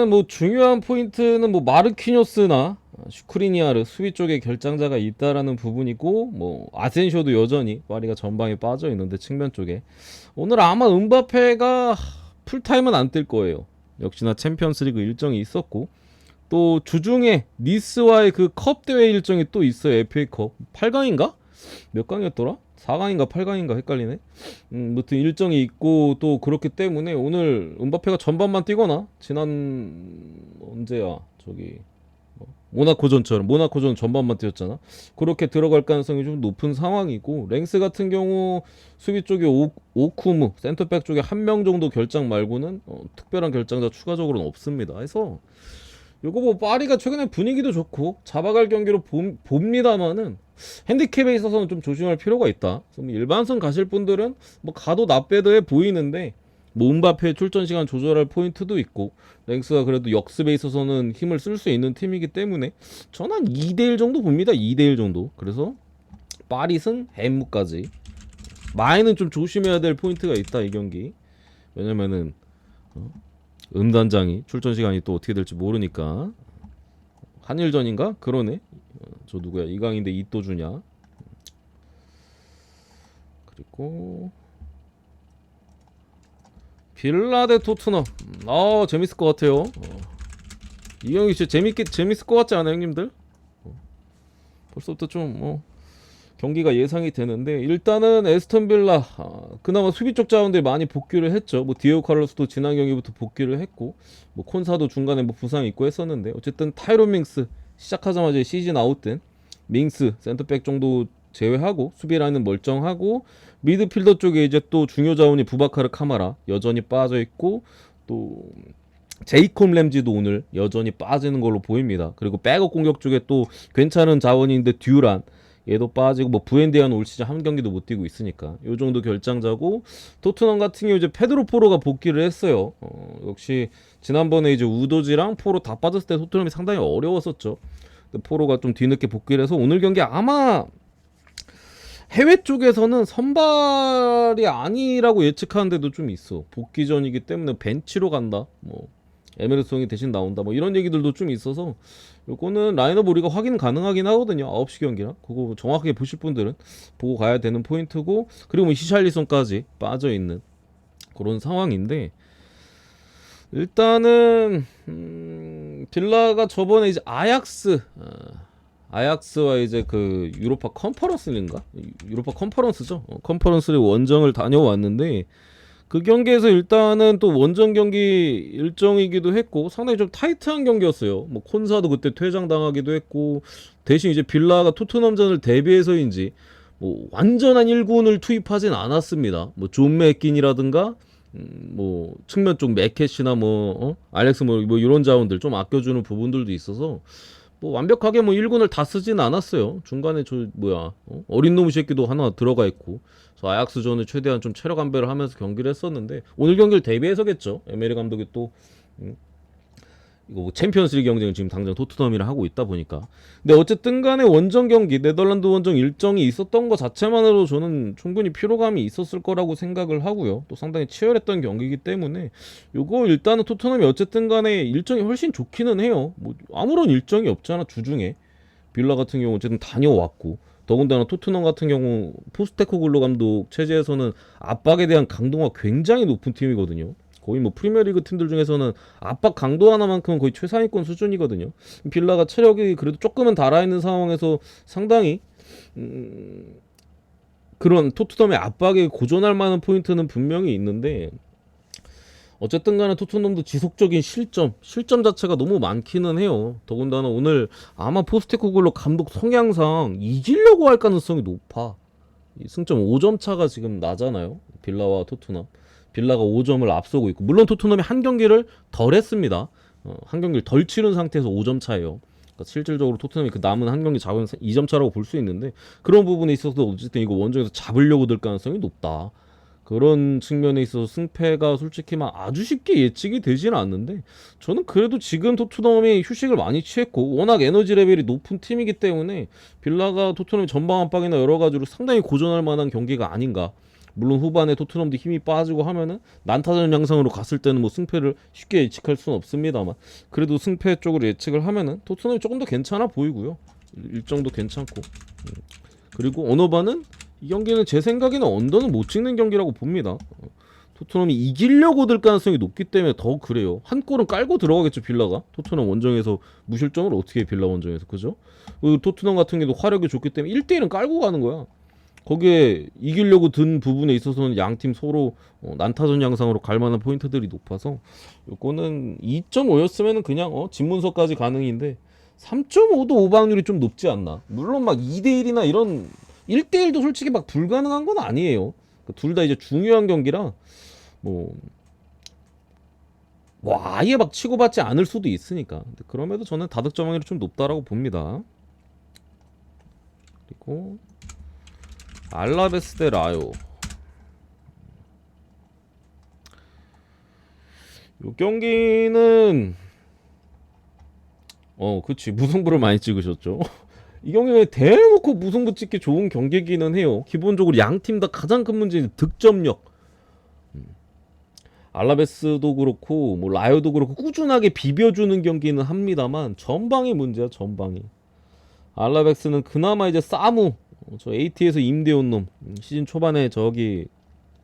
뭐 중요한 포인트는 뭐 마르키뇨스나 슈크리니아르 수비 쪽에 결장자가 있다라는 부분이고, 뭐 아센쇼도 여전히 파리가 전방에 빠져 있는데 측면 쪽에 오늘 아마 음바페가 풀타임은 안 뛸 거예요. 역시나 챔피언스리그 일정이 있었고, 또 주중에 니스와의 그 컵 대회 일정이 또 있어요. FA컵 8강인가? 몇 강이었더라? 4강인가 8강인가 헷갈리네. 무튼 일정이 있고 또 그렇기 때문에 오늘 음바페가 전반만 뛰거나 지난 언제야 저기 모나코전 전반만 뛰었잖아. 그렇게 들어갈 가능성이 좀 높은 상황이고, 랭스 같은 경우 수비 쪽에 오쿠무 센터백 쪽에 한 명 정도 결장 말고는 특별한 결장자 추가적으로는 없습니다. 그래서 요거 뭐 파리가 최근에 분위기도 좋고 잡아갈 경기로 봅니다만은 핸디캡에 있어서는 좀 조심할 필요가 있다. 그래서 뭐 일반선 가실 분들은 뭐 가도 나빼드해 보이는데, 뭐 음바페 출전 시간 조절할 포인트도 있고, 랭스가 그래도 역습에 있어서는 힘을 쓸 수 있는 팀이기 때문에 저는 한 2대1 정도 봅니다. 2대1 정도. 그래서 파리승 햄무까지. 마에는 좀 조심해야 될 포인트가 있다 이 경기. 왜냐면은 단장이 출전 시간이 또 어떻게 될지 모르니까. 한일전인가? 그러네. 저 누구야? 이강인데 이또 주냐? 그리고 빌라 대 토트넘. 재밌을 것 같아요. 이 경기 진짜 재밌을 것 같지 않아요, 형님들? 벌써부터 좀 경기가 예상이 되는데, 일단은 에스턴 빌라 그나마 수비 쪽 자원들이 많이 복귀를 했죠. 뭐 디에고 카를로스도 지난 경기부터 복귀를 했고, 뭐 콘사도 중간에 뭐 부상이 있고 했었는데, 어쨌든 타이론 밍스 시작하자마자 시즌 아웃된 밍스 센터백 정도 제외하고 수비 라인은 멀쩡하고, 미드필더 쪽에 이제 또 중요 자원이 부바카르 카마라 여전히 빠져 있고, 또 제이콥 램지도 오늘 여전히 빠지는 걸로 보입니다. 그리고 백업 공격 쪽에 또 괜찮은 자원인데 듀란 얘도 빠지고, 뭐 부엔디아는 올 시즌 한 경기도 못 뛰고 있으니까 요 정도 결장자고, 토트넘 같은 경우 이제 페드로 포로가 복귀를 했어요. 역시 지난번에 이제 우도지랑 포로 다 빠졌을 때 토트넘이 상당히 어려웠었죠. 포로가 좀 뒤늦게 복귀를 해서 오늘 경기 아마 해외 쪽에서는 선발이 아니라고 예측하는 데도 좀 있어. 복귀전이기 때문에 벤치로 간다. 뭐 에메르송이 대신 나온다. 뭐 이런 얘기들도 좀 있어서 요거는 라인업 우리가 확인 가능하긴 하거든요. 9시 경기라. 그거 정확하게 보실 분들은 보고 가야 되는 포인트고, 그리고 뭐 히샬리송까지 빠져 있는 그런 상황인데, 일단은 빌라가 저번에 이제 아약스와 이제 그 유로파 컨퍼런스인가? 유로파 컨퍼런스죠. 컨퍼런스를 원정을 다녀왔는데, 그 경기에서 일단은 또 원정 경기 일정이기도 했고 상당히 좀 타이트한 경기였어요. 뭐 콘사도 그때 퇴장당하기도 했고, 대신 이제 빌라가 토트넘전을 대비해서인지 뭐 완전한 1군을 투입하진 않았습니다. 뭐 존 맥긴이라든가 뭐 측면 쪽 맥켓이나 알렉스 뭐 이런 자원들 좀 아껴주는 부분들도 있어서 뭐 완벽하게 뭐 1군을 다 쓰진 않았어요. 중간에 어린 놈의 새끼도 하나 들어가 있고, 그래서 아약스전을 최대한 좀 체력 안배를 하면서 경기를 했었는데, 오늘 경기를 대비해서겠죠. 에메리 감독이 또 음, 이거 뭐 챔피언스리그 경쟁을 지금 당장 토트넘이랑 하고 있다 보니까. 근데 어쨌든 간에 원정 경기, 네덜란드 원정 일정이 있었던 것 자체만으로 저는 충분히 피로감이 있었을 거라고 생각을 하고요. 또 상당히 치열했던 경기이기 때문에 요거 일단은 토트넘이 어쨌든 간에 일정이 훨씬 좋기는 해요. 뭐 아무런 일정이 없잖아 주중에. 빌라 같은 경우 어쨌든 다녀왔고, 더군다나 토트넘 같은 경우 포스테코글로 감독 체제에서는 압박에 대한 강도가 굉장히 높은 팀이거든요. 거의 뭐 프리미어리그 팀들 중에서는 압박 강도 하나만큼은 거의 최상위권 수준이거든요. 빌라가 체력이 그래도 조금은 달아있는 상황에서 상당히 그런 토트넘의 압박에 고전할 만한 포인트는 분명히 있는데, 어쨌든 간에 토트넘도 지속적인 실점 자체가 너무 많기는 해요. 더군다나 오늘 아마 포스테코글로 감독 성향상 이기려고 할 가능성이 높아. 승점 5점 차가 지금 나잖아요. 빌라와 토트넘. 빌라가 5점을 앞서고 있고, 물론 토트넘이 한 경기를 덜 했습니다. 한 경기를 덜 치른 상태에서 5점 차예요. 그러니까 실질적으로 토트넘이 그 남은 한 경기 잡은 2점 차라고 볼 수 있는데, 그런 부분에 있어서 어쨌든 이거 원정에서 잡으려고 들 가능성이 높다. 그런 측면에 있어서 승패가 솔직히 막 아주 쉽게 예측이 되지는 않는데, 저는 그래도 지금 토트넘이 휴식을 많이 취했고 워낙 에너지 레벨이 높은 팀이기 때문에 빌라가 토트넘이 전방 압박이나 여러 가지로 상당히 고전할 만한 경기가 아닌가. 물론 후반에 토트넘도 힘이 빠지고 하면은 난타전 양상으로 갔을 때는 뭐 승패를 쉽게 예측할 수는 없습니다만 그래도 승패 쪽으로 예측을 하면은 토트넘이 조금 더 괜찮아 보이고요. 일정도 괜찮고 그리고 언어바는 이 경기는 제 생각에는 언더는 못 찍는 경기라고 봅니다. 토트넘이 이기려고 들 가능성이 높기 때문에 더 그래요. 한 골은 깔고 들어가겠죠 빌라가. 토트넘 원정에서 무실점을 어떻게 해 빌라 원정에서 그죠? 그리고 토트넘 같은 경우도 화력이 좋기 때문에 1대1은 깔고 가는 거야. 거기에 이기려고 든 부분에 있어서는 양팀 서로 난타전 양상으로 갈 만한 포인트들이 높아서 요거는 2.5였으면 그냥 진문서까지 가능인데 3.5도 오버확률이 좀 높지 않나. 물론 막 2대1이나 이런 1대1도 솔직히 막 불가능한 건 아니에요. 둘 다 이제 중요한 경기라 뭐 아예 막 치고받지 않을 수도 있으니까. 근데 그럼에도 저는 다득점 확률이 좀 높다라고 봅니다. 그리고 알라베스 대 라요. 이 경기는 그치 무승부를 많이 찍으셨죠. 이 경기는 대놓고 무승부 찍기 좋은 경기기는 해요. 기본적으로 양 팀 다 가장 큰 문제는 득점력. 알라베스도 그렇고 뭐 라요도 그렇고 꾸준하게 비벼주는 경기는 합니다만 전방이 문제야 전방이. 알라베스는 그나마 이제 사무 저 AT에서 임대온 놈 시즌 초반에 저기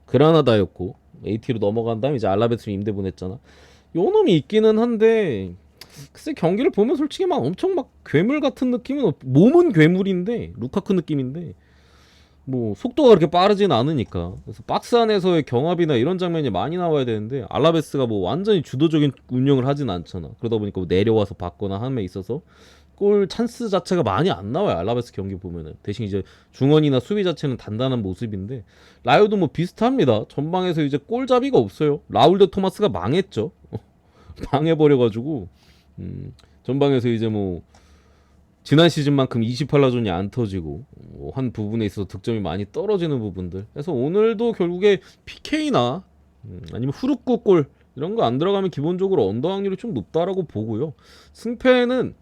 그라나다였고 AT로 넘어간 다음에 이제 알라베스로 임대 보냈잖아. 요 놈이 있기는 한데 글쎄 경기를 보면 솔직히 막 엄청 막 괴물 같은 느낌은 몸은 괴물인데 루카크 느낌인데 뭐 속도가 그렇게 빠르진 않으니까 그래서 박스 안에서의 경합이나 이런 장면이 많이 나와야 되는데 알라베스가 뭐 완전히 주도적인 운영을 하진 않잖아. 그러다 보니까 뭐 내려와서 받거나 함에 있어서 골 찬스 자체가 많이 안 나와요. 알라베스 경기 보면은 대신 이제 중원이나 수비 자체는 단단한 모습인데 라요도 뭐 비슷합니다. 전방에서 이제 골잡이가 없어요. 라울 드 토마스가 망했죠. 망해버려가지고 전방에서 이제 뭐 지난 시즌만큼 28라존이 안 터지고 한 부분에 있어서 득점이 많이 떨어지는 부분들. 그래서 오늘도 결국에 PK나 아니면 후루쿠 골 이런 거 안 들어가면 기본적으로 언더 확률이 좀 높다라고 보고요. 승패는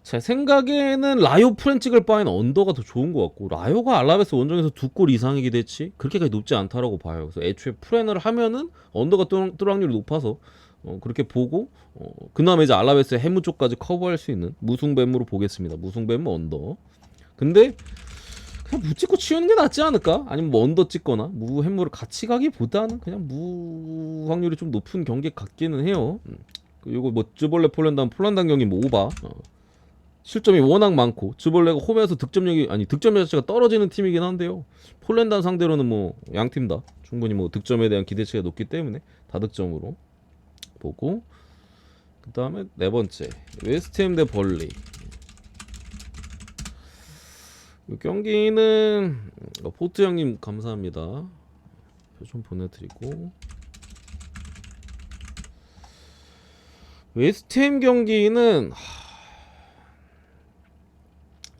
제 생각에는 라요 프렌 찍을 바에는 언더가 더 좋은 것 같고 라요가 알라베스 원정에서 2골 이상이 기대치 그렇게까지 높지 않다라고 봐요. 그래서 애초에 프렌을 하면은 언더가 뜰 확률이 높아서 그렇게 보고 그나마 이제 알라베스의 해무 쪽까지 커버할 수 있는 무승배무로 보겠습니다. 무승배무 언더. 근데 그냥 무 찍고 치우는 게 낫지 않을까? 아니면 뭐 언더 찍거나 무 해무를 같이 가기보다는 그냥 무 확률이 좀 높은 경기 같기는 해요. 그리고 뭐 즈볼레 폴란드 경기 뭐 오바. 실점이 워낙 많고 즈볼레가 홈에서 득점 자체가 떨어지는 팀이긴 한데요. 폴란드 상대로는 뭐 양팀 다 충분히 뭐 득점에 대한 기대치가 높기 때문에 다득점으로 보고 그 다음에 네 번째 웨스트햄 대 벌리. 이 경기는 포트 형님 감사합니다. 표 좀 보내드리고 웨스트햄 경기는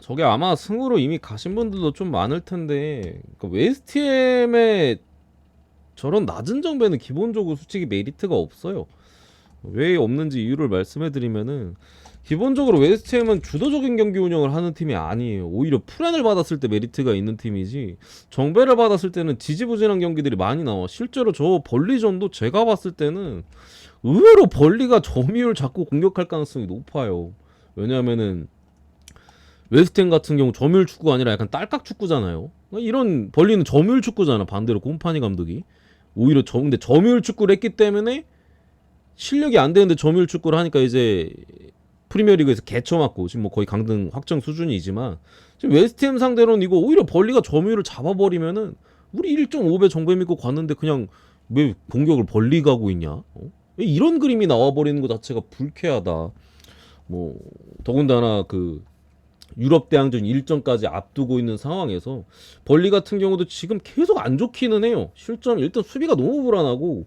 저게 아마 승으로 이미 가신 분들도 좀 많을 텐데 웨스트햄의 저런 낮은 정배는 기본적으로 솔직히 메리트가 없어요. 왜 없는지 이유를 말씀해드리면은 기본적으로 웨스트햄은 주도적인 경기 운영을 하는 팀이 아니에요. 오히려 프렌을 받았을 때 메리트가 있는 팀이지 정배를 받았을 때는 지지부진한 경기들이 많이 나와. 실제로 저 벌리전도 제가 봤을 때는 의외로 벌리가 점유율 잡고 공격할 가능성이 높아요. 왜냐하면은 웨스트햄 같은 경우 점유율 축구가 아니라 약간 딸깍 축구잖아요. 이런 벌리는 점유율 축구잖아. 반대로 콤파니 감독이 오히려 근데 점유율 축구를 했기 때문에 실력이 안 되는데 점유율 축구를 하니까 이제 프리미어리그에서 개쳐맞고 지금 뭐 거의 강등 확정 수준이지만 지금 웨스트햄 상대로는 이거 오히려 벌리가 점유율을 잡아버리면은 우리 1.5배 정배 믿고 갔는데 그냥 왜 공격을 벌리가 하고 있냐? 왜 이런 그림이 나와버리는 것 자체가 불쾌하다. 뭐 더군다나 그 유럽 대항전 일정까지 앞두고 있는 상황에서 벌리 같은 경우도 지금 계속 안 좋기는 해요. 실점 일단 수비가 너무 불안하고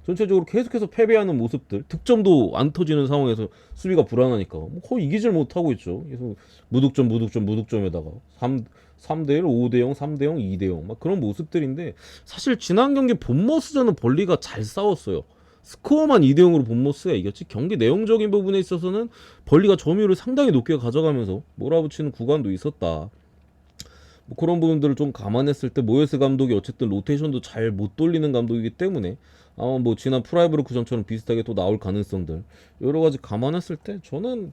전체적으로 계속해서 패배하는 모습들, 득점도 안 터지는 상황에서 수비가 불안하니까 뭐 거의 이기질 못하고 있죠. 그래서 무득점에다가 3대1, 5대0, 3대0, 2대0 막 그런 모습들인데 사실 지난 경기 본머스전은 벌리가 잘 싸웠어요. 스코어만 2대0으로 본머스가 이겼지 경기 내용적인 부분에 있어서는 벌리가 점유율을 상당히 높게 가져가면서 몰아붙이는 구간도 있었다. 뭐 그런 부분들을 좀 감안했을 때 모예스 감독이 어쨌든 로테이션도 잘 못 돌리는 감독이기 때문에 아마 뭐 지난 프라이브르크전처럼 비슷하게 또 나올 가능성들 여러 가지 감안했을 때 저는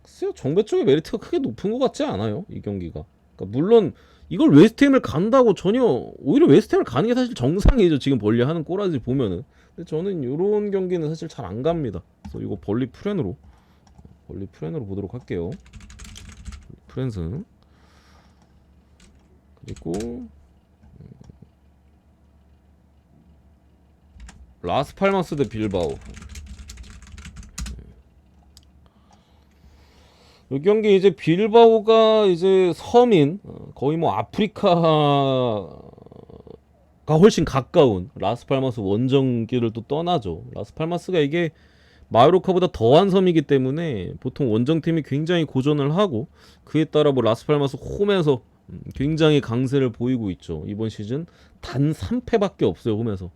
글쎄요 정배 쪽의 메리트가 크게 높은 것 같지 않아요 이 경기가. 그러니까 물론 이걸 웨스트햄을 간다고 전혀 오히려 웨스트햄을 가는 게 사실 정상이죠 지금 벌리 하는 꼬라지 보면은. 근데 저는 이런 경기는 사실 잘 안 갑니다. 그래서 이거 벌리 프렌으로 보도록 할게요. 프렌스 그리고 라스팔마스 대 빌바오. 이 경기 이제 빌바오가 이제 서민 거의 뭐 아프리카가 훨씬 가까운 라스팔마스 원정길을 또 떠나죠. 라스팔마스가 이게 마요르카보다 더한 섬이기 때문에 보통 원정팀이 굉장히 고전을 하고 그에 따라 뭐 라스팔마스 홈에서 굉장히 강세를 보이고 있죠. 이번 시즌 단 3패밖에 없어요. 홈에서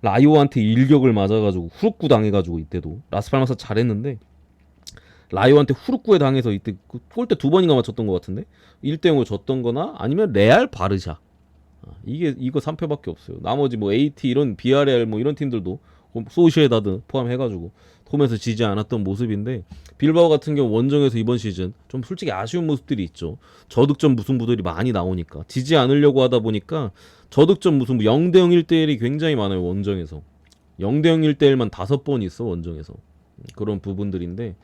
라이오한테 일격을 맞아가지고 후루쿠 당해가지고 이때도 라스팔마스 잘했는데 라이오한테 후루쿠에 당해서 이때 골대 2번인가 맞췄던 것 같은데 1대0으로 졌던 거나 아니면 레알 바르샤 이거 3패밖에 없어요. 나머지 뭐 AT 이런 BRL 뭐 이런 팀들도 소시에다드 포함해가지고 홈에서 지지 않았던 모습인데 빌바오 같은 경우 원정에서 이번 시즌 좀 솔직히 아쉬운 모습들이 있죠. 저득점 무승부들이 많이 나오니까 지지 않으려고 하다 보니까 저득점 무승부 0대0 1대1이 굉장히 많아요. 원정에서 0대0 1대1만 5번 있어 원정에서. 그런 부분들인데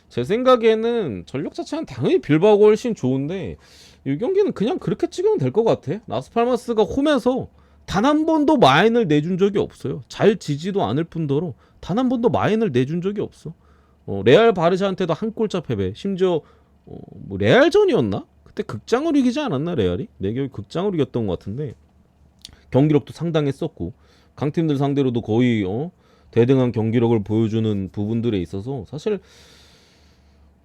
제 생각에는 전력 자체는 당연히 빌바오가 훨씬 좋은데 이 경기는 그냥 그렇게 찍으면 될 것 같아. 라스팔마스가 홈에서 단 한 번도 마인을 내준 적이 없어요. 잘 지지도 않을 뿐더러 단 한 번도 마인을 내준 적이 없어. 레알 바르샤한테도 한 골차 패배. 심지어 뭐 레알전이었나? 그때 극장으로 이기지 않았나 레알이? 내겨 극장으로 이겼던 것 같은데 경기력도 상당했었고 강팀들 상대로도 거의 대등한 경기력을 보여주는 부분들에 있어서 사실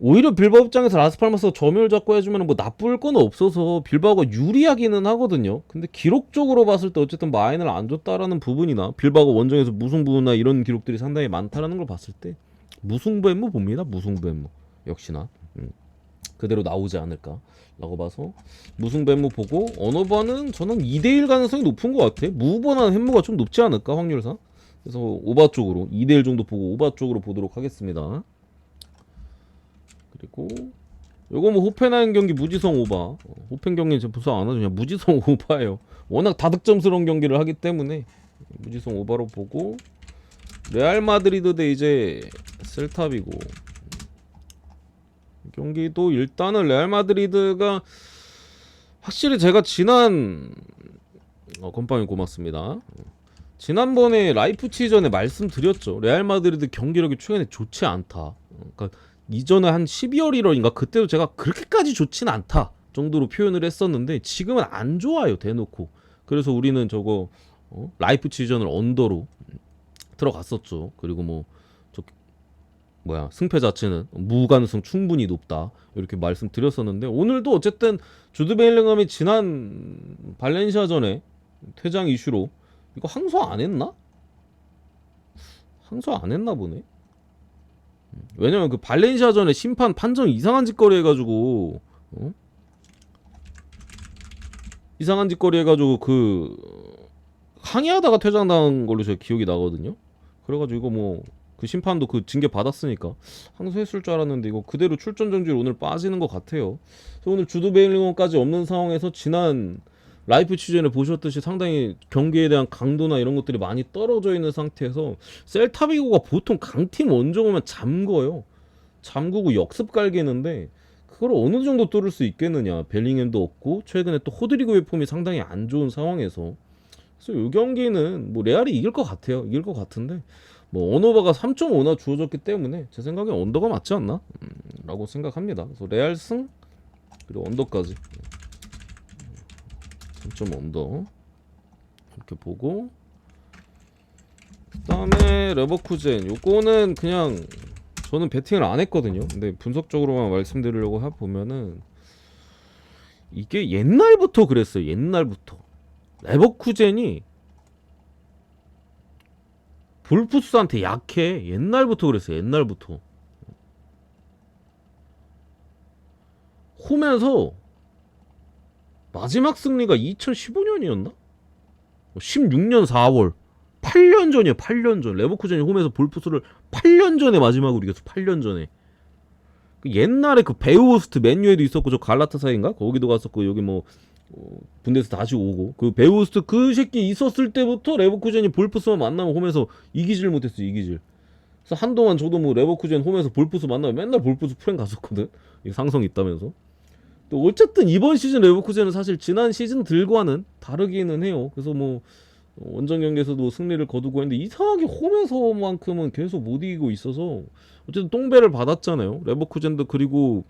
오히려 빌바오 입장에서 라스팔마스가 점유율 잡고 해주면 뭐 나쁠 건 없어서 빌바오가 유리하기는 하거든요. 근데 기록적으로 봤을 때 어쨌든 마인을 안 줬다라는 부분이나 빌바오가 원정에서 무승부나 이런 기록들이 상당히 많다라는 걸 봤을 때 무승부 엠모 봅니다. 무승부 엠모 역시나 그대로 나오지 않을까라고 봐서 무승부 엠모 보고 언어바는 저는 2대1 가능성이 높은 것 같아. 무보다는 햄모가 좀 높지 않을까 확률상. 그래서 오바 쪽으로 2대1 정도 보고 오바 쪽으로 보도록 하겠습니다. 그리고 요거 뭐 호펜하임 경기 무지성 오바. 호펜 경기는 지금 부상 안 하죠. 그냥 무지성 오바예요. 워낙 다득점스러운 경기를 하기 때문에 무지성 오바로 보고 레알 마드리드 대 이제 셀타비고 경기도 일단은 레알 마드리드가 확실히 제가 지난 건빵이 고맙습니다. 지난번에 라이프치전에 말씀드렸죠. 레알 마드리드 경기력이 최근에 좋지 않다. 그러니까 이전에 한 12월 1월인가 그때도 제가 그렇게까지 좋진 않다 정도로 표현을 했었는데 지금은 안 좋아요 대놓고. 그래서 우리는 저거 라이프치전을 언더로 들어갔었죠. 그리고 뭐 승패 자체는 무가능성 충분히 높다 이렇게 말씀드렸었는데 오늘도 어쨌든 주드 벨링엄이 지난 발렌시아전에 퇴장 이슈로 이거 항소 안 했나? 항소 안 했나 보네. 왜냐면 그 발렌시아전에 심판 판정 이상한 짓거리 해가지고 이상한 짓거리 해가지고 그 항의하다가 퇴장당한 걸로 제가 기억이 나거든요. 그래가지고 이거 뭐 그 심판도 그 징계 받았으니까 항소했을 줄 알았는데 이거 그대로 출전 정지로 오늘 빠지는 것 같아요. 그래서 오늘 주드 베일링엄까지 없는 상황에서 지난 라이프치전에 보셨듯이 상당히 경기에 대한 강도나 이런 것들이 많이 떨어져 있는 상태에서 셀타비고가 보통 강팀 원정 오면 잠궈요. 잠그고 역습 갈기는데 그걸 어느 정도 뚫을 수 있겠느냐. 벨링햄도 없고 최근에 또 호드리고의 폼이 상당히 안 좋은 상황에서 그래서 이 경기는 뭐 레알이 이길 것 같아요. 이길 것 같은데 뭐 언어바가 3.5나 주어졌기 때문에 제 생각엔 언더가 맞지 않나? 라고 생각합니다. 그래서 레알 승 그리고 언더까지 3.5 언더 이렇게 보고 그 다음에 레버쿠젠 요거는 그냥 저는 배팅을 안 했거든요. 근데 분석적으로만 말씀드리려고 보면은 이게 옛날부터 그랬어요. 옛날부터 레버쿠젠이 볼프스한테 약해. 옛날부터 그랬어요. 옛날부터 홈에서 마지막 승리가 2015년이었나? 16년 4월. 8년 전이에요. 8년 전. 레버쿠젠이 홈에서 볼프스를 8년 전에 마지막으로 이겼어. 8년 전에. 그 옛날에 그 베우호스트 맨유에도 있었고 저 갈라타사인가? 거기도 갔었고 여기 뭐 분데스 다시 오고 그 베우호스트 그 새끼 있었을 때부터 레버쿠젠이 볼프스만 만나면 홈에서 이기질 못했어. 이기질. 그래서 한동안 저도 뭐 레버쿠젠 홈에서 볼프스 만나면 맨날 볼프스 프랭 갔었거든. 상성 있다면서. 또 어쨌든 이번 시즌 레버쿠젠은 사실 지난 시즌들과는 다르기는 해요. 그래서 뭐 원정 경기에서도 승리를 거두고 했는데 이상하게 홈에서만큼은 계속 못 이기고 있어서 어쨌든 똥배를 받았잖아요. 레버쿠젠도. 그리고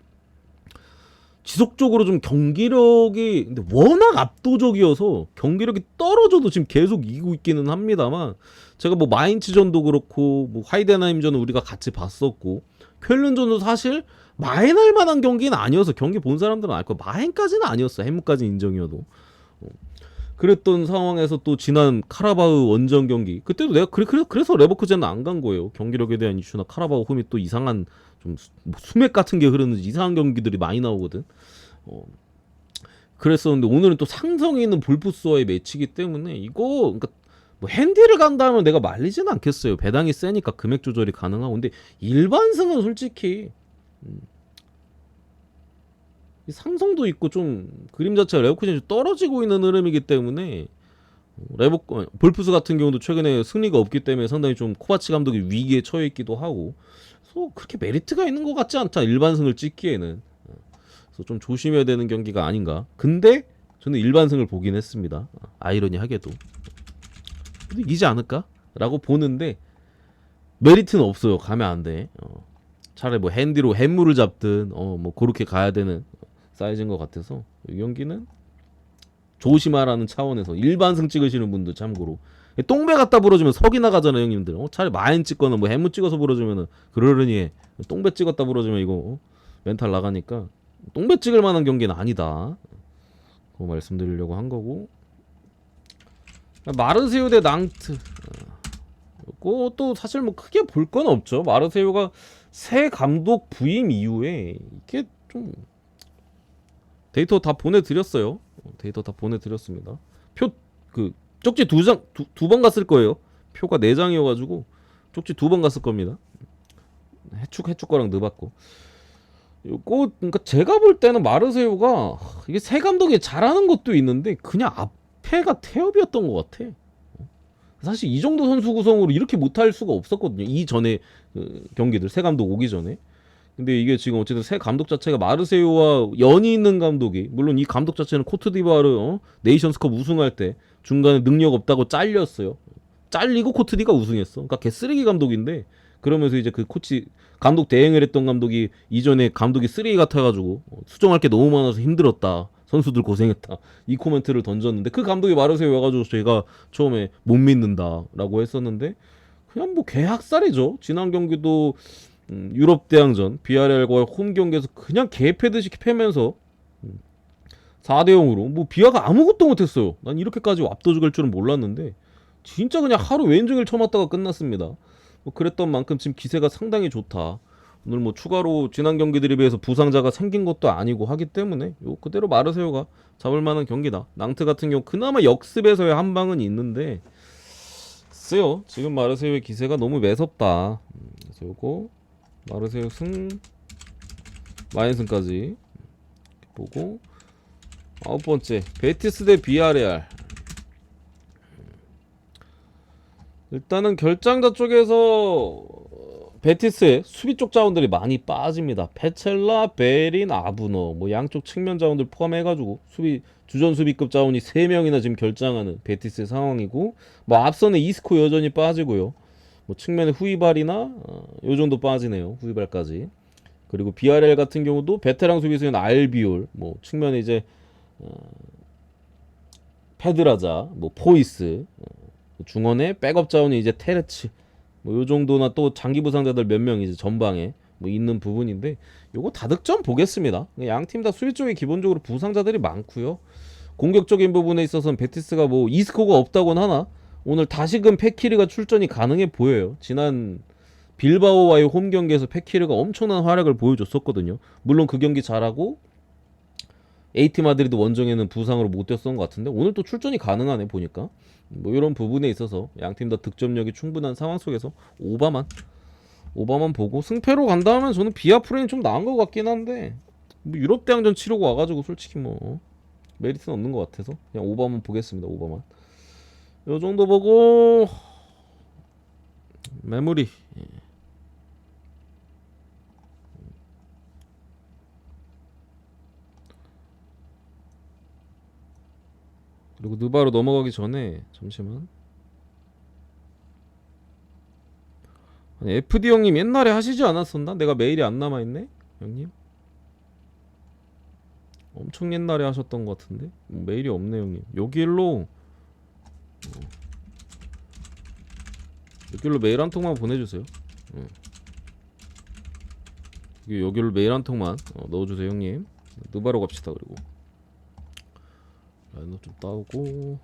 지속적으로 좀 경기력이 근데 워낙 압도적이어서 경기력이 떨어져도 지금 계속 이기고 있기는 합니다만 제가 뭐 마인츠전도 그렇고 뭐 하이덴하임전은 우리가 같이 봤었고 쾰른전도 사실 마인할 만한 경기는 아니어서 경기 본 사람들은 알 거야. 마인까지는 아니었어. 해무까지 인정이어도. 그랬던 상황에서 또 지난 카라바흐 원정 경기 그때도 내가 그래서 레버쿠젠은 안 간 거예요. 경기력에 대한 이슈나 카라바흐 홈이 또 이상한 좀 수맥 같은 게 흐르는 이상한 경기들이 많이 나오거든. 그랬었는데 오늘은 또 상성이 있는 볼프스와의 매치이기 때문에 이거 그러니까 뭐 핸디를 간다면 내가 말리지는 않겠어요. 배당이 세니까 금액 조절이 가능하고. 근데 일반승은 솔직히 상성도 있고 좀 그림 자체가 레버쿠젠이 떨어지고 있는 흐름이기 때문에 볼프스 같은 경우도 최근에 승리가 없기 때문에 상당히 좀 코바치 감독이 위기에 처해 있기도 하고 그래서 그렇게 메리트가 있는 것 같지 않다. 일반승을 찍기에는. 그래서 좀 조심해야 되는 경기가 아닌가. 근데 저는 일반승을 보긴 했습니다. 아이러니하게도 근데 이기지 않을까? 라고 보는데 메리트는 없어요. 가면 안 돼. 차라리 뭐 핸디로 햄물을 잡든 뭐 그렇게 가야 되는 사이즈인 것 같아서 이 경기는 조심하라는 차원에서 일반승 찍으시는 분들 참고로 똥배 갖다 부러지면 석이 나가잖아요 형님들. 차라리 마인 찍거나 뭐 해무 찍어서 부러지면은 그러려니 해. 똥배 찍었다 부러지면 이거 멘탈 나가니까 똥배 찍을 만한 경기는 아니다. 그거 말씀드리려고 한 거고. 마르세유 대 낭트. 그것도 사실 뭐 크게 볼 건 없죠. 마르세유가 새 감독 부임 이후에 이게 좀 데이터 다 보내드렸어요. 데이터 다 보내드렸습니다. 표 그 쪽지 두 번 갔을 거예요. 표가 4장이어가지고 쪽지 2번 갔을 겁니다. 해축 거랑 느봤고. 요거 그러니까 제가 볼 때는 마르세유가 이게 새 감독이 잘하는 것도 있는데 그냥 앞에가 태엽이었던 것 같아. 사실 이 정도 선수 구성으로 이렇게 못할 수가 없었거든요. 이전에 경기들 새 감독 오기 전에. 근데 이게 지금 어쨌든 새 감독 자체가 마르세유와 연이 있는 감독이 물론 이 감독 자체는 코트디부아르 네이션스컵 우승할 때 중간에 능력 없다고 잘렸어요. 잘리고 코트디가 우승했어. 그러니까 걔 쓰레기 감독인데 그러면서 이제 그 코치 감독 대행을 했던 감독이 이전에 감독이 쓰레기 같아가지고 수정할 게 너무 많아서 힘들었다. 선수들 고생했다. 이 코멘트를 던졌는데 그 감독이 마르세유 와가지고 제가 처음에 못 믿는다라고 했었는데 그냥 뭐 개학살이죠. 지난 경기도 유럽 대항전 비아레알과의 홈 경기에서 그냥 개패듯이 패면서 4대0으로 뭐 비아가 아무것도 못했어요. 난 이렇게까지 압도적일 줄은 몰랐는데 진짜 그냥 하루 왼종일 쳐맞다가 끝났습니다. 뭐 그랬던 만큼 지금 기세가 상당히 좋다. 오늘 뭐 추가로 지난 경기들에 비해서 부상자가 생긴 것도 아니고 하기 때문에 요 그대로 마르세유가 잡을 만한 경기다. 낭트 같은 경우 그나마 역습에서의 한 방은 있는데 글쎄요 지금 마르세유의 기세가 너무 매섭다. 그래서 요거 마르세유 승 마인승까지 보고 9번째 베티스 대 비아레알. 일단은 결장자 쪽에서 베티스의 수비 쪽 자원들이 많이 빠집니다. 페첼라, 베린, 아부너 뭐 양쪽 측면 자원들 포함해가지고 수비 주전 수비급 자원이 3명이나 지금 결장하는 베티스의 상황이고 뭐 앞선에 이스코 여전히 빠지고요. 뭐 측면에 후이발이나 요 정도 빠지네요. 후이발까지. 그리고 비아렐 같은 경우도 베테랑 수비수인 알비올, 뭐 측면에 이제 페드라자, 뭐 포이스, 중원에 백업 자원이 이제 테레츠, 뭐 요 정도나 또 장기 부상자들 몇 명 이제 전방에 뭐 있는 부분인데 요거 다득점 보겠습니다. 양 팀 다 수비 쪽에 기본적으로 부상자들이 많고요. 공격적인 부분에 있어서는 베티스가 뭐 이스코가 없다고는 하나 오늘 다시금 페키르가 출전이 가능해 보여요. 지난 빌바오와의 홈 경기에서 페키르가 엄청난 활약을 보여줬었거든요. 물론 그 경기 잘하고 AT 마드리드 원정에는 부상으로 못 뛰었던 것 같은데 오늘 또 출전이 가능하네 보니까. 뭐 이런 부분에 있어서 양팀 다 득점력이 충분한 상황 속에서 오바만 보고 승패로 간다면 저는 비아 프레임이 좀 나은 것 같긴 한데 뭐 유럽 대항전 치르고 와가지고 솔직히 뭐 메리트는 없는 것 같아서 그냥 오바만 보겠습니다. 오바만 요 정도 보고 메모리. 그리고 느바로 넘어가기 전에 잠시만. 아니, FD 형님 옛날에 하시지 않았었나? 내가 메일이 안 남아있네? 형님? 엄청 옛날에 하셨던 것 같은데? 메일이 없네 형님. 여기로 메일 한 통만 보내주세요. 여기로 메일 한 통만 넣어주세요 형님. 느바로 갑시다. 그리고 라인업 좀 따오고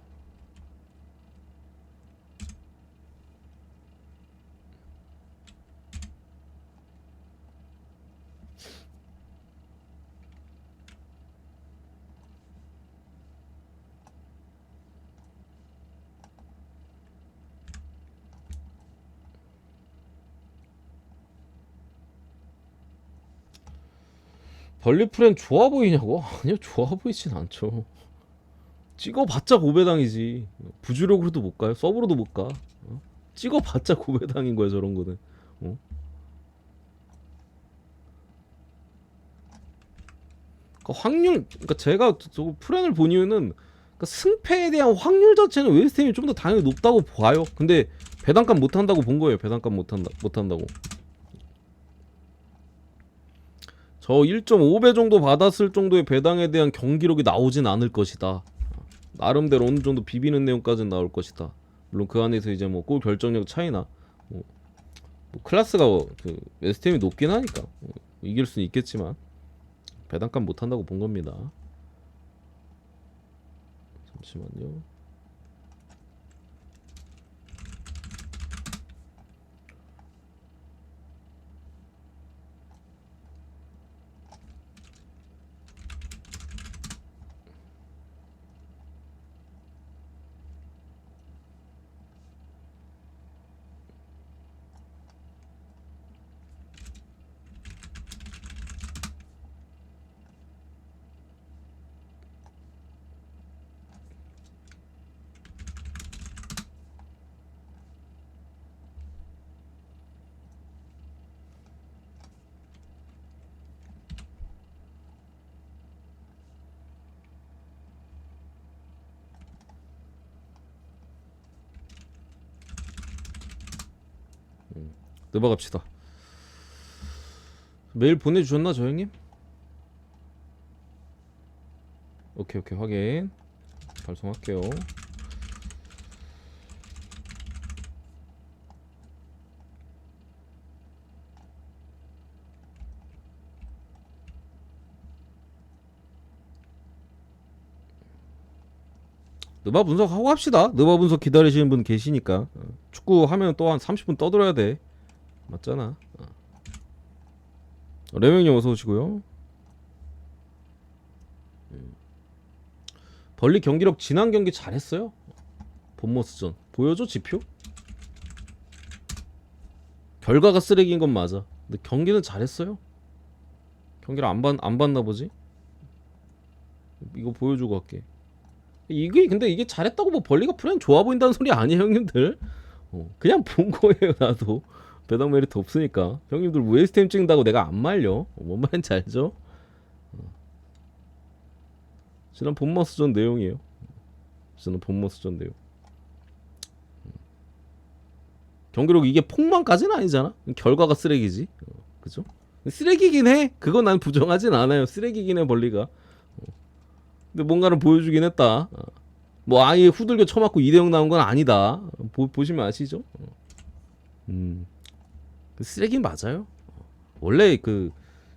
벌리프렌 좋아 보이냐고? 아니요, 좋아 보이진 않죠. 찍어봤자 고배당이지. 부주력으로도 못 가요. 서브로도 못 가. 찍어봤자 고배당인 거야 저런 거는. 어? 그러니까 확률, 그러니까 제가 저 프렌을 본 이유는 그러니까 승패에 대한 확률 자체는 웨스트햄이 좀 더 당연히 높다고 봐요. 근데 배당값 못 한다고 본 거예요. 배당값 못 한다고. 저 1.5배 정도 받았을 정도의 배당에 대한 경기력이 나오진 않을 것이다. 나름대로 어느 정도 비비는 내용까지는 나올 것이다. 물론 그 안에서 이제 뭐 골 결정력 차이나 뭐 클래스가 그 웨스트햄이 높긴 하니까 이길 수는 있겠지만 배당값 못 한다고 본 겁니다. 잠시만요. 넘어갑시다. 메일 보내주셨나 저 형님? 오케이 확인. 발송할게요. 느바 분석하고 합시다. 느바 분석 기다리시는 분 계시니까. 축구 하면 또 한 30분 떠들어야 돼. 맞잖아. 레명님 어서 오시고요. 벌리 경기력 지난 경기 잘했어요. 본머스전 보여줘 지표? 결과가 쓰레기인 건 맞아. 근데 경기는 잘했어요. 경기를 안 봤나 보지? 이거 보여주고 갈게. 이게 근데 이게 잘했다고 뭐 벌리가 프렌 좋아 보인다는 소리 아니에요 형님들? 그냥 본 거예요 나도. 배당 메리트 없으니까. 형님들 웨스트햄 찍는다고 내가 안 말려. 뭔 말인지 알죠? 지난 본머스전 내용이에요. 지난 본머스전 내용. 경기력 이게 폭망까지는 아니잖아. 결과가 쓰레기지. 그죠? 쓰레기긴 해. 그건 난 부정하진 않아요. 쓰레기긴 해 벌리가. 근데 뭔가를 보여주긴 했다. 뭐 아예 후들겨 쳐맞고 2대0 나온 건 아니다. 보시면 아시죠? 쓰레기 맞아요. 원래 그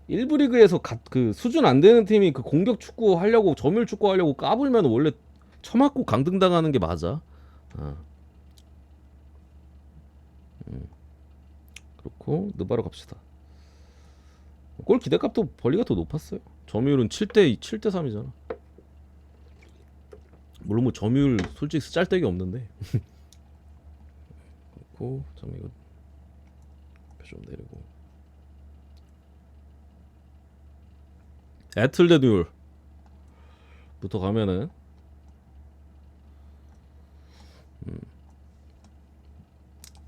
1부 리그에서 그 수준 안 되는 팀이 그 공격 축구 하려고 점유율 축구 하려고 까불면 원래 쳐맞고 강등당하는 게 맞아. 그렇고 느바로 갑시다. 골 기대값도 벌리가 더 높았어요. 점유율은 7대 3이잖아. 물론 뭐 점유율 솔직히 쓰잘데기 없는데. 그렇고 잠깐 이거 좀 내리고. 애틀 대 뉴올부터 가면은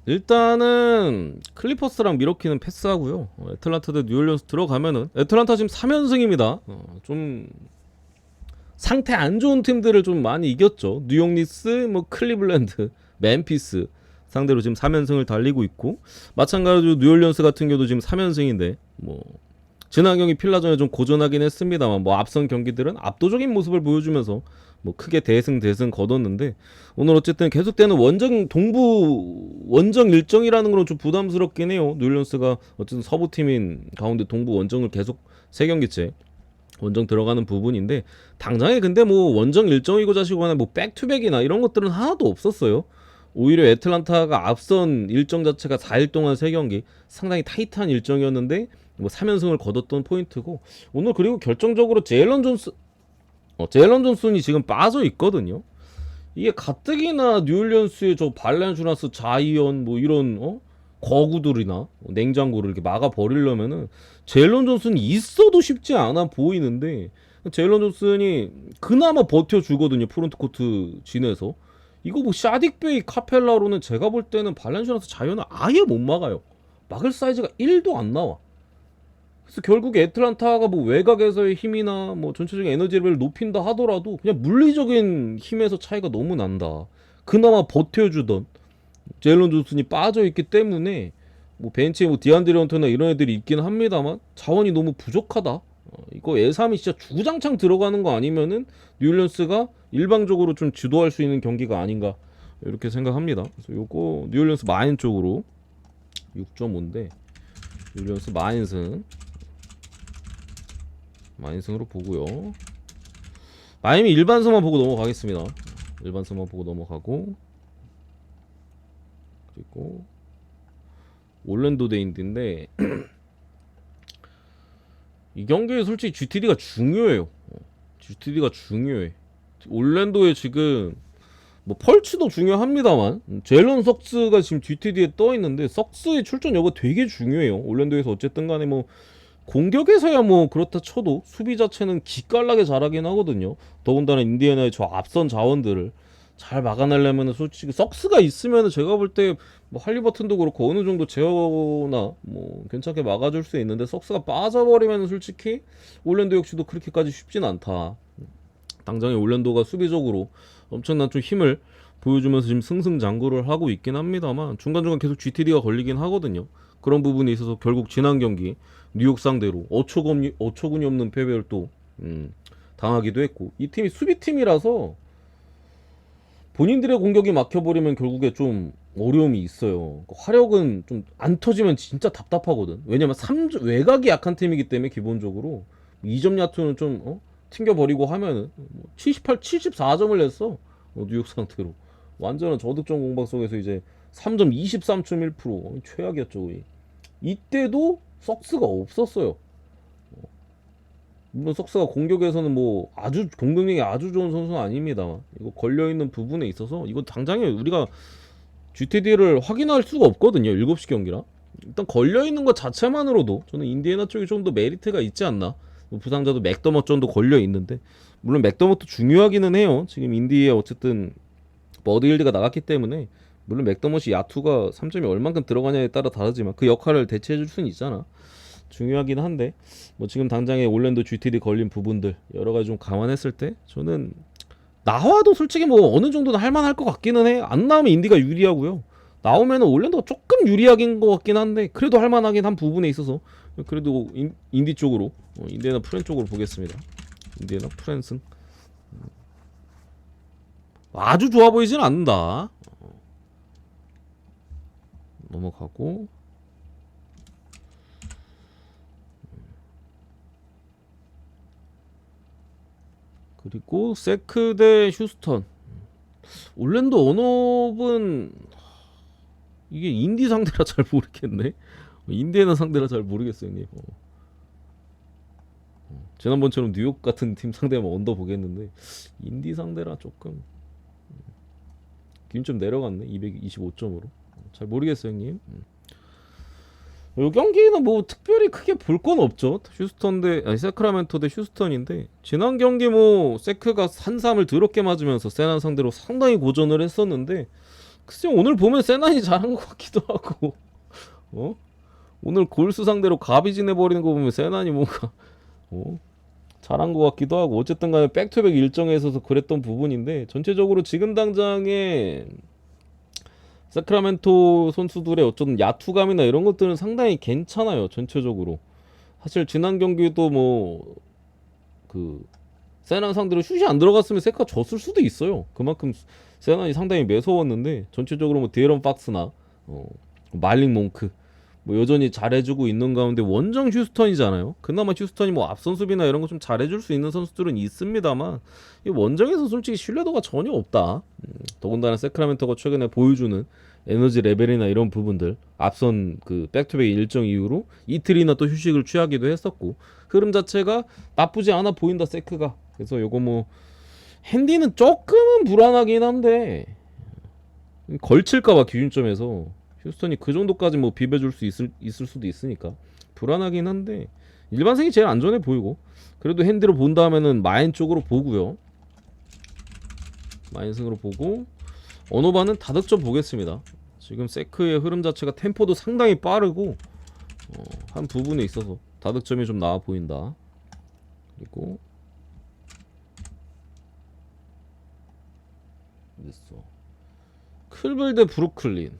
일단은 클리퍼스랑 미러키는 패스하고요. 애틀란타 대 뉴올리언스 들어가면은 애틀란타 지금 3연승입니다. 좀 상태 안 좋은 팀들을 좀 많이 이겼죠. 뉴욕 니스, 뭐 클리블랜드, 멤피스 상대로 지금 3연승을 달리고 있고, 마찬가지로 뉴올리언스 같은 경우도 지금 3연승인데 뭐 지난 경기 필라전에 좀 고전하긴 했습니다만 뭐 앞선 경기들은 압도적인 모습을 보여주면서 뭐 크게 대승 거뒀는데, 오늘 어쨌든 계속되는 동부 원정 일정이라는 건 좀 부담스럽긴 해요. 뉴올리언스가 어쨌든 서부 팀인 가운데 동부 원정을 계속 3경기째 원정 들어가는 부분인데, 당장에 근데 뭐 원정 일정이고 자시거나 뭐 백투백이나 이런 것들은 하나도 없었어요. 오히려 애틀란타가 앞선 일정 자체가 4일 동안 3경기 상당히 타이트한 일정이었는데 뭐 3연승을 거뒀던 포인트고, 오늘 그리고 결정적으로 제일런 존슨이 지금 빠져 있거든요. 이게 가뜩이나 뉴올리언스의 저 발렌슈나스 자이언 뭐 이런 거구들이나 냉장고를 이렇게 막아 버리려면은 제일런 존슨이 있어도 쉽지 않아 보이는데, 제일런 존슨이 그나마 버텨주거든요. 프론트 코트 진에서. 이거 뭐 샤딕베이 카펠라로는 제가 볼 때는 발렌슈나스 자이언을 아예 못 막아요. 막을 사이즈가 1도 안 나와. 그래서 결국 애틀란타가 뭐 외곽에서의 힘이나 뭐 전체적인 에너지 레벨을 높인다 하더라도 그냥 물리적인 힘에서 차이가 너무 난다. 그나마 버텨주던 제일런 존슨이 빠져있기 때문에 뭐 벤치에 뭐 디안드레 헌터나 이런 애들이 있긴 합니다만 자원이 너무 부족하다. 이거 예삼이 진짜 주구장창 들어가는 거 아니면은 뉴올리언스가 일방적으로 좀 주도할 수 있는 경기가 아닌가 이렇게 생각합니다. 그래서 요거 뉴올리언스 마인 쪽으로 6.5인데 뉴올리언스 마인승으로 보고요. 마이미 일반승만 보고 넘어가겠습니다. 일반승만 보고 넘어가고, 그리고 올랜도 대 인디인데 이 경기에 솔직히 GTD가 중요해요. GTD가 중요해. 올랜도에 지금 뭐 펄츠도 중요합니다만 제일런 석스가 지금 GTD에 떠 있는데 석스의 출전 여부 되게 중요해요. 올랜도에서 어쨌든 간에 뭐 공격에서야 뭐 그렇다 쳐도 수비 자체는 기깔나게 잘하긴 하거든요. 더군다나 인디애나의 저 앞선 자원들을 잘 막아내려면 솔직히 석스가 있으면 제가 볼 때 뭐 할리버튼도 그렇고 어느 정도 제어나 뭐 괜찮게 막아줄 수 있는데, 석스가 빠져버리면 솔직히 올랜도 역시도 그렇게까지 쉽진 않다. 당장에 올랜도가 수비적으로 엄청난 좀 힘을 보여주면서 지금 승승장구를 하고 있긴 합니다만 중간중간 계속 GTD가 걸리긴 하거든요. 그런 부분에 있어서 결국 지난 경기 뉴욕 상대로 어처구니 없는 패배를 또 당하기도 했고, 이 팀이 수비팀이라서 본인들의 공격이 막혀버리면 결국에 좀 어려움이 있어요. 화력은 좀 안 터지면 진짜 답답하거든. 왜냐면 외곽이 약한 팀이기 때문에 기본적으로 2점 야투는 좀 튕겨버리고 하면은 74점을 냈어. 뉴욕 상대로 완전한 저득점 공방 속에서 이제 3점 23.1% 최악이었죠. 거의. 이때도 석스가 없었어요. 물론 석스가 공격에서는 뭐 아주 공격력이 아주 좋은 선수는 아닙니다. 이거 걸려있는 부분에 있어서 이거 당장에 우리가 GTD를 확인할 수가 없거든요. 7시 경기라. 일단 걸려있는 것 자체만으로도 저는 인디애나 쪽이 좀 더 메리트가 있지 않나. 부상자도 맥더머트 정도 걸려있는데, 물론 맥더머트 중요하기는 해요. 지금 인디에 어쨌든 버드힐드가 나갔기 때문에 물론 맥더머시 야투가 3점이 얼만큼 들어가냐에 따라 다르지만 그 역할을 대체해줄 수는 있잖아. 중요하긴 한데 뭐 지금 당장에 올랜도 GTD 걸린 부분들 여러가지 좀 감안했을 때 저는 나와도 솔직히 뭐 어느 정도는 할만할 것 같기는 해. 안 나오면 인디가 유리하고요. 나오면은 올랜도가 조금 유리하긴 것 같긴 한데 그래도 할만하긴 한 부분에 있어서 그래도 인디 쪽으로 인디애나 프렌 쪽으로 보겠습니다. 인디애나 프렌승 아주 좋아 보이진 않는다. 넘어가고, 그리고 세크 대 휴스턴. 올랜도 언업은 이게 인디 상대라 잘 모르겠네. 인디애나 상대라 잘 모르겠어요, 형님. 지난번처럼 뉴욕 같은 팀 상대면 언더 보겠는데 인디 상대라 조금 기분 좀 내려갔네. 225점으로. 잘 모르겠어요, 형님. 이 경기는 뭐 특별히 크게 볼 건 없죠. 휴스턴 대 아니 세크라멘토 대 휴스턴인데 지난 경기 뭐 세크가 산삼을 더럽게 맞으면서 세난 상대로 상당히 고전을 했었는데 글쎄 오늘 보면 세난이 잘한 것 같기도 하고 어? 오늘 골수 상대로 가비진 해버리는 거 보면 세난이 뭔가 잘한 것 같기도 하고 어쨌든 간에 백투백 일정에 있어서 그랬던 부분인데 전체적으로 지금 당장에 사크라멘토 선수들의 어쩌든 야투감이나 이런 것들은 상당히 괜찮아요. 전체적으로. 사실 지난 경기도 뭐 그 세난 상대로 슛이 안 들어갔으면 세카 졌을 수도 있어요. 그만큼 세난이 상당히 매서웠는데 전체적으로 뭐 디에런 박스나 말링 몽크 뭐 여전히 잘해주고 있는 가운데 원정 휴스턴이잖아요. 그나마 휴스턴이 뭐 앞선 수비나 이런 거 좀 잘해줄 수 있는 선수들은 있습니다만 이 원정에서 솔직히 신뢰도가 전혀 없다. 더군다나 세크라멘토가 최근에 보여주는 에너지 레벨이나 이런 부분들 앞선 그 백투백 일정 이후로 이틀이나 또 휴식을 취하기도 했었고 흐름 자체가 나쁘지 않아 보인다 세크가. 그래서 요거 뭐 핸디는 조금은 불안하긴 한데 걸칠까봐 기준점에서 휴스턴이 그 정도까지 뭐 비벼줄 수 있을 수도 있으니까 불안하긴 한데 일반색이 제일 안전해 보이고 그래도 핸디로 본 다음에는 마인 쪽으로 보고요. 마인승으로 보고 언어바는 다득점 보겠습니다. 지금 세크의 흐름 자체가 템포도 상당히 빠르고 한 부분에 있어서 다득점이 좀 나와 보인다. 그리고 됐어. 클블 대 브루클린.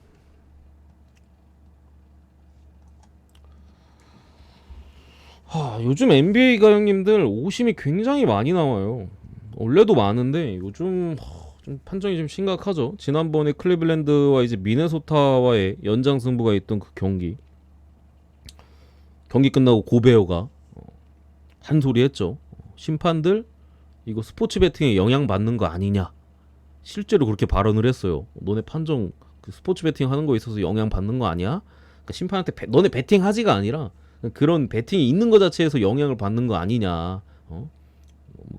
요즘 NBA가 형님들 오심이 굉장히 많이 나와요. 원래도 많은데 요즘 좀 판정이 좀 심각하죠. 지난번에 클리블랜드와 이제 미네소타와의 연장 승부가 있던 그 경기 끝나고 고베어가 한 소리 했죠. 심판들 이거 스포츠 베팅에 영향 받는 거 아니냐. 실제로 그렇게 발언을 했어요. 너네 판정 그 스포츠 베팅 하는 거에 있어서 영향 받는 거 아니야? 그러니까 심판한테 너네 베팅 하지가 아니라 그런 베팅이 있는 것 자체에서 영향을 받는 거 아니냐.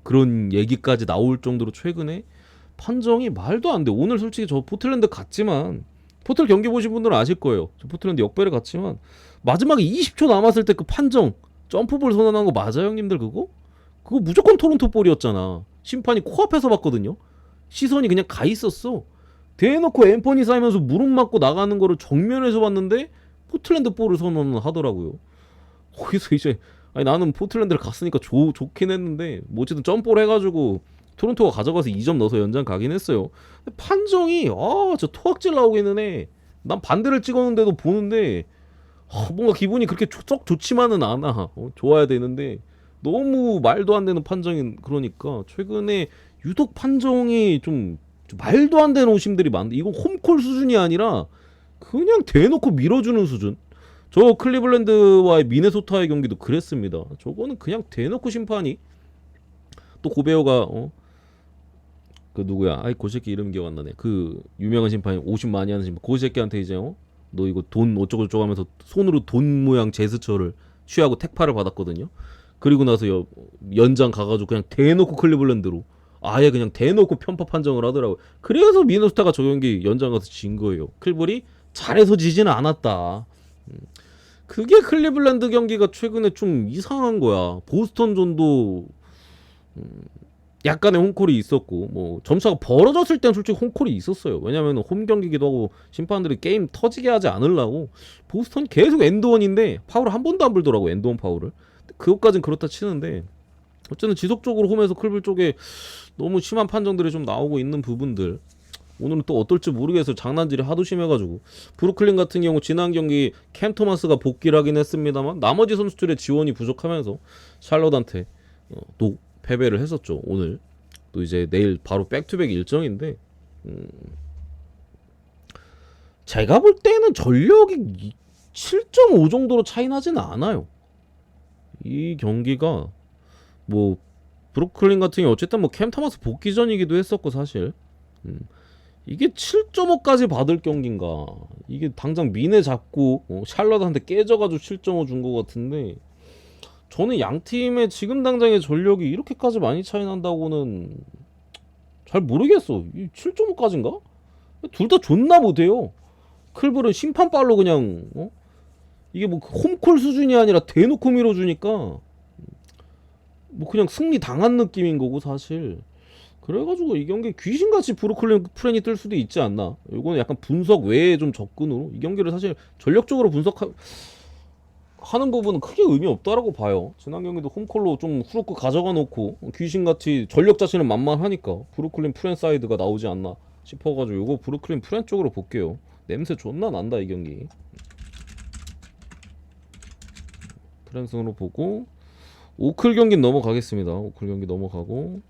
그런 얘기까지 나올 정도로 최근에 판정이 말도 안 돼. 오늘 솔직히 저 포틀랜드 갔지만 포틀 경기 보신 분들은 아실 거예요. 저 포틀랜드 역배를 갔지만 마지막에 20초 남았을 때 그 판정 점프볼 선언한 거 맞아요, 형님들 그거? 그거 무조건 토론토 볼이었잖아. 심판이 코앞에서 봤거든요. 시선이 그냥 가 있었어. 대놓고 앰퍼니 쌓이면서 무릎 맞고 나가는 거를 정면에서 봤는데 포틀랜드 볼을 선언을 하더라고요. 거기서 이제 아니 나는 포틀랜드를 갔으니까 좋긴 했는데 뭐 어쨌든 점볼 해가지고 토론토가 가져가서 2점 넣어서 연장 가긴 했어요. 근데 판정이 저 토악질 나오기는 해. 난 반대를 찍었는데도 보는데 뭔가 기분이 그렇게 썩 좋지만은 않아. 좋아야 되는데 너무 말도 안 되는 판정인 그러니까 최근에 유독 판정이 좀 말도 안 되는 오심들이 많은데 이거 홈콜 수준이 아니라 그냥 대놓고 밀어주는 수준. 저 클리블랜드와의 미네소타의 경기도 그랬습니다. 저거는 그냥 대놓고 심판이 또 고베어가 그 누구야? 아이 그 새끼 이름 기억 안 나네. 그 유명한 심판이 50 많이 하는 심판. 그 새끼한테 이제 너 이거 돈 어쩌고 저쩌고 하면서 손으로 돈 모양 제스처를 취하고 택파를 받았거든요. 그리고 나서 연장 가가지고 그냥 대놓고 클리블랜드로 아예 그냥 대놓고 편파 판정을 하더라고. 그래서 미네소타가 저 경기 연장 가서 진 거예요. 클볼이 잘해서 지지는 않았다. 그게 클리블랜드 경기가 최근에 좀 이상한 거야. 보스턴 존도 약간의 홈콜이 있었고 뭐 점차가 벌어졌을 땐 솔직히 홈콜이 있었어요. 왜냐면 홈 경기기도 하고 심판들이 게임 터지게 하지 않으려고 보스턴이 계속 엔드원인데 파울을 한 번도 안 불더라고. 엔드원 파울을. 그것까진 그렇다 치는데 어쨌든 지속적으로 홈에서 클블 쪽에 너무 심한 판정들이 좀 나오고 있는 부분들 오늘은 또 어떨지 모르겠어요. 장난질이 하도 심해가지고. 브루클린 같은 경우 지난 경기 캠 토마스가 복귀를 하긴 했습니다만 나머지 선수들의 지원이 부족하면서 샬럿한테 또 패배를 했었죠. 오늘 또 이제 내일 바로 백투백 일정인데 제가 볼 때는 전력이 7.5 정도로 차이 나진 않아요. 이 경기가 뭐 브루클린 같은 경우 어쨌든 뭐 캠 토마스 복귀 전이기도 했었고 사실 이게 7.5까지 받을 경기인가? 이게 당장 미네 잡고 샬럿한테 깨져가지고 7.5 준 것 같은데 저는 양 팀의 지금 당장의 전력이 이렇게까지 많이 차이 난다고는 잘 모르겠어. 7.5까지인가? 둘 다 존나 못해요. 클블은 심판발로 그냥 이게 뭐 홈콜 수준이 아니라 대놓고 밀어주니까 뭐 그냥 승리 당한 느낌인 거고 사실. 그래가지고 이 경기 귀신같이 브루클린 프렌이 뜰 수도 있지 않나. 이거는 약간 분석 외에 좀 접근으로 이 경기를 사실 전력적으로 분석하는 부분은 크게 의미 없다라고 봐요. 지난 경기도 홈콜로 좀 후루크 가져가 놓고 귀신같이 전력 자체는 만만하니까 브루클린 프렌 사이드가 나오지 않나 싶어가지고 이거 브루클린 프렌 쪽으로 볼게요. 냄새 존나 난다 이 경기. 프렌승으로 보고 오클 경기 넘어가겠습니다. 오클 경기 넘어가고.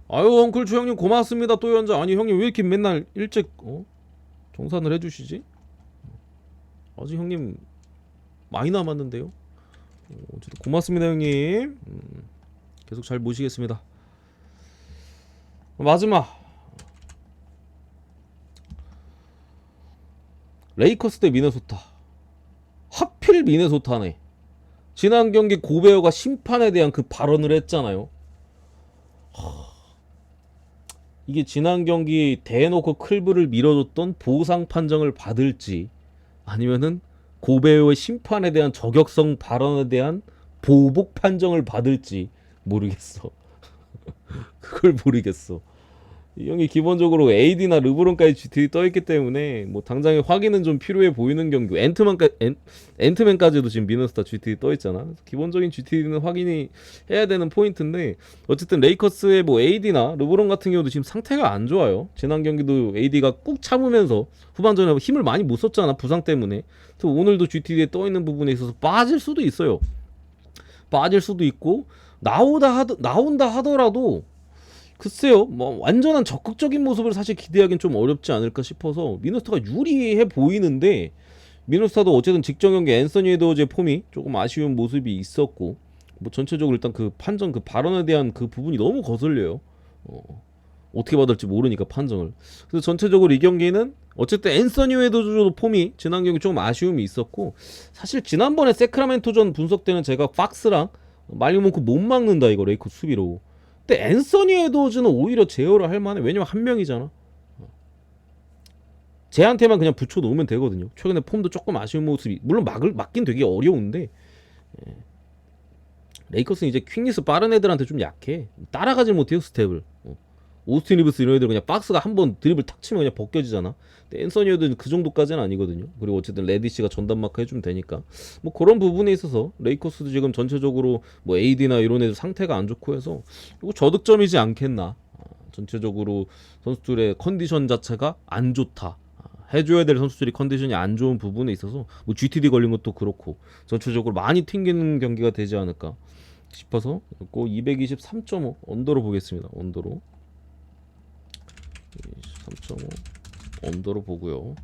아유 엉클 주형님 고맙습니다. 또 연장. 아니 형님 왜 이렇게 맨날 일찍 정산을 해주시지? 아직 형님 많이 남았는데요. 어쨌든 고맙습니다 형님. 계속 잘 모시겠습니다. 마지막 레이커스 대 미네소타. 하필 미네소타네. 지난 경기 고베어가 심판에 대한 그 발언을 했잖아요. 이게 지난 경기 대놓고 클브를 밀어줬던 보상 판정을 받을지 아니면은 고베어의 심판에 대한 저격성 발언에 대한 보복 판정을 받을지 모르겠어. 그걸 모르겠어. 이 형이 기본적으로 AD나 르브론까지 GT 떠있기 때문에 뭐 당장에 확인은 좀 필요해 보이는 경기. 앤트맨까지도 지금 미네소타 GT 떠있잖아. 기본적인 GT는 확인이 해야 되는 포인트인데 어쨌든 레이커스의 뭐 AD나 르브론 같은 경우도 지금 상태가 안 좋아요. 지난 경기도 AD가 꾹 참으면서 후반전에 힘을 많이 못 썼잖아, 부상 때문에. 그래서 오늘도 GT에 떠있는 부분에 있어서 빠질 수도 있어요. 빠질 수도 있고 나온다 하더라도 글쎄요, 뭐 완전한 적극적인 모습을 사실 기대하기는 좀 어렵지 않을까 싶어서 미네소타가 유리해 보이는데, 미네소타도 어쨌든 직전 경기 앤서니 에드워즈의 폼이 조금 아쉬운 모습이 있었고, 뭐 전체적으로 일단 그 판정 그 발언에 대한 그 부분이 너무 거슬려요. 어떻게 받을지 모르니까 판정을. 그래서 전체적으로 이 경기는 어쨌든 앤서니 에드워즈도 폼이 지난 경기 조금 아쉬움이 있었고, 사실 지난번에 세크라멘토전 분석 때는 제가 팍스랑 말리몬크 못 막는다 이거 레이커스 수비로. 근데 앤서니 에드워즈는 오히려 제어를 할 만해. 왜냐면 한 명이잖아. 쟤한테만 그냥 붙여 놓으면 되거든요. 최근에 폼도 조금 아쉬운 모습이, 물론 막긴 되게 어려운데, 레이커스는 이제 퀵니스 빠른 애들한테 좀 약해. 따라가지 못해요 스텝을. 오스틴 리브스 이런 애들 그냥 박스가 한번 드리블 탁 치면 그냥 벗겨지잖아. 근데 앤서니 에드워즈는 그 정도까지는 아니거든요. 그리고 어쨌든 레디시가 전담 마크 해주면 되니까 뭐 그런 부분에 있어서 레이커스도 지금 전체적으로 뭐 AD나 이런 애들 상태가 안 좋고 해서 이거 저득점이지 않겠나. 전체적으로 선수들의 컨디션 자체가 안 좋다. 해줘야 될 선수들이 컨디션이 안 좋은 부분에 있어서 뭐 GTD 걸린 것도 그렇고 전체적으로 많이 튕기는 경기가 되지 않을까 싶어서 223.5 언더로 보겠습니다. 언더로 3.5 언더로 보고요.